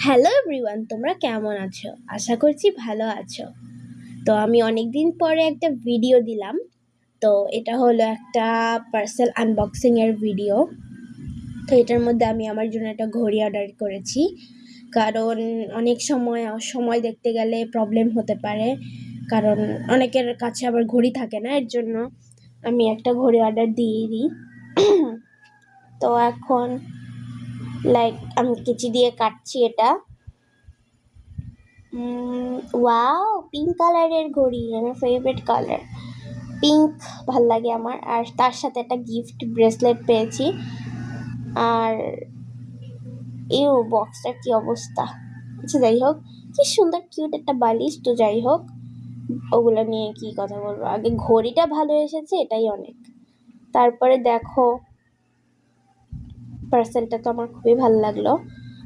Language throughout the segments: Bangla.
হ্যালো এভরিওয়ান, তোমরা কেমন আছো? আশা করছি ভালো আছো। তো আমি অনেক দিন পরে একটা ভিডিও দিলাম। তো এটা হলো একটা পার্সেল আনবক্সিং এর ভিডিও। তো এটার মধ্যে আমি আমার জন্য একটা ঘড়ি অর্ডার করেছি, কারণ অনেক সময় দেখতে গেলে প্রবলেম হতে পারে, কারণ অনেকের কাছে আবার ঘড়ি থাকে না। এর জন্য আমি একটা ঘড়ি অর্ডার দিয়ে দিই। তো এখন আমি কেচি দিয়ে কাটছি এটা। ওয়াও, পিঙ্ক কালারের ঘড়ি, আমার ফেভারিট কালার পিঙ্ক, ভাল লাগে আমার। আর তার সাথে একটা গিফট ব্রেসলেট পেয়েছি। আর এও বক্সটার কি অবস্থা! আচ্ছা, যাই হোক, কি সুন্দর কিউট একটা বালিশ। তো যাই হোক, ওগুলো নিয়ে কি কথা বলবো, আগে ঘড়িটা ভালো এসেছে, এটাই অনেক। তারপরে দেখো, পার্সেলটা তো আমার খুবই ভালো লাগলো,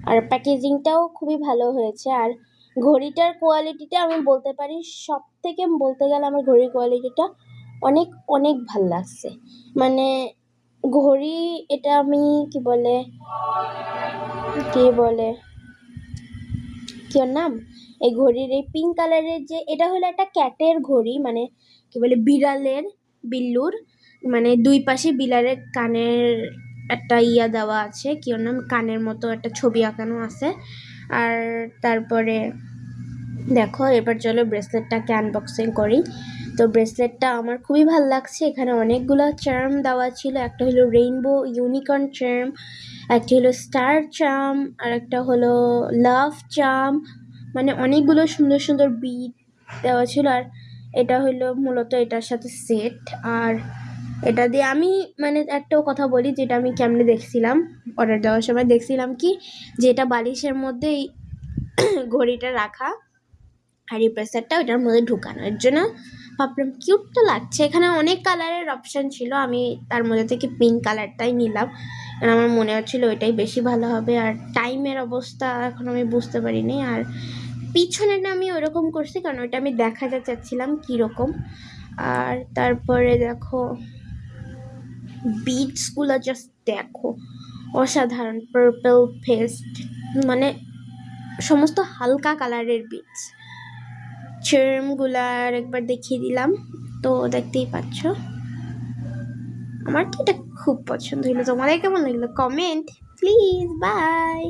আর প্যাকেজিংটাও খুবই ভালো হয়েছে। আর ঘড়িটার কোয়ালিটিটা আমি বলতে পারি, সব থেকে বলতে গেলে আমার ঘড়ির কোয়ালিটিটা অনেক অনেক ভাল লাগছে। মানে ঘড়ি, এটা আমি কি বলে কি ওর নাম, এই ঘড়ির এই পিঙ্ক কালারের, যে এটা হলো একটা ক্যাটের ঘড়ি, মানে কি বলে বিড়ালের, বিল্লুর, মানে দুই পাশে বিড়ালের কানের একটা দেওয়া আছে, কি ওর নাম, কানের মতো একটা ছবি আঁকানো আছে। আর তারপরে দেখো, এবার চলো ব্রেসলেটটাকে আনবক্সিং করি। তো ব্রেসলেটটা আমার খুবই ভালো লাগছে। এখানে অনেকগুলো চার্ম দেওয়া ছিল, একটা হলো রেইনবো ইউনিকর্ন চার্ম, একটা হলো স্টার চার্ম, আর একটা হলো লাভ চার্ম, মানে অনেকগুলো সুন্দর সুন্দর বিট দেওয়া ছিল। আর এটা হলো মূলত এটার সাথে সেট। আর এটা দিয়ে আমি, মানে একটাও কথা বলি, যেটা আমি কেমনে দেখছিলাম অর্ডার দেওয়ার সময়, দেখছিলাম কি, যে এটা বালিশের মধ্যে এই ঘড়িটা রাখা, আর এই প্রেসারটা ওটার মধ্যে ঢুকানো। এর জন্য ভাবলাম কিউট তো লাগছে। এখানে অনেক কালারের অপশান ছিল, আমি তার মধ্যে থেকে পিঙ্ক কালারটাই নিলাম, কারণ আমার মনে হচ্ছিলো ওইটাই বেশি ভালো হবে। আর টাইমের অবস্থা এখন আমি বুঝতে পারিনি। আর পিছনেটা আমি ওরকম করছি, কারণ ওইটা আমি দেখাতে চাচ্ছিলাম কীরকম। আর তারপরে দেখো, বিটসগুলো জাস্ট দেখো, অসাধারণ, পার্পল পেস্ট, মানে সমস্ত হালকা কালারের বিটস। চার্মগুলার একবার দেখিয়ে দিলাম, তো দেখতেই পাচ্ছ। আমার তো এটা খুব পছন্দ হলো। তোমাদের কেমন লাগলো? Comment please. বাই।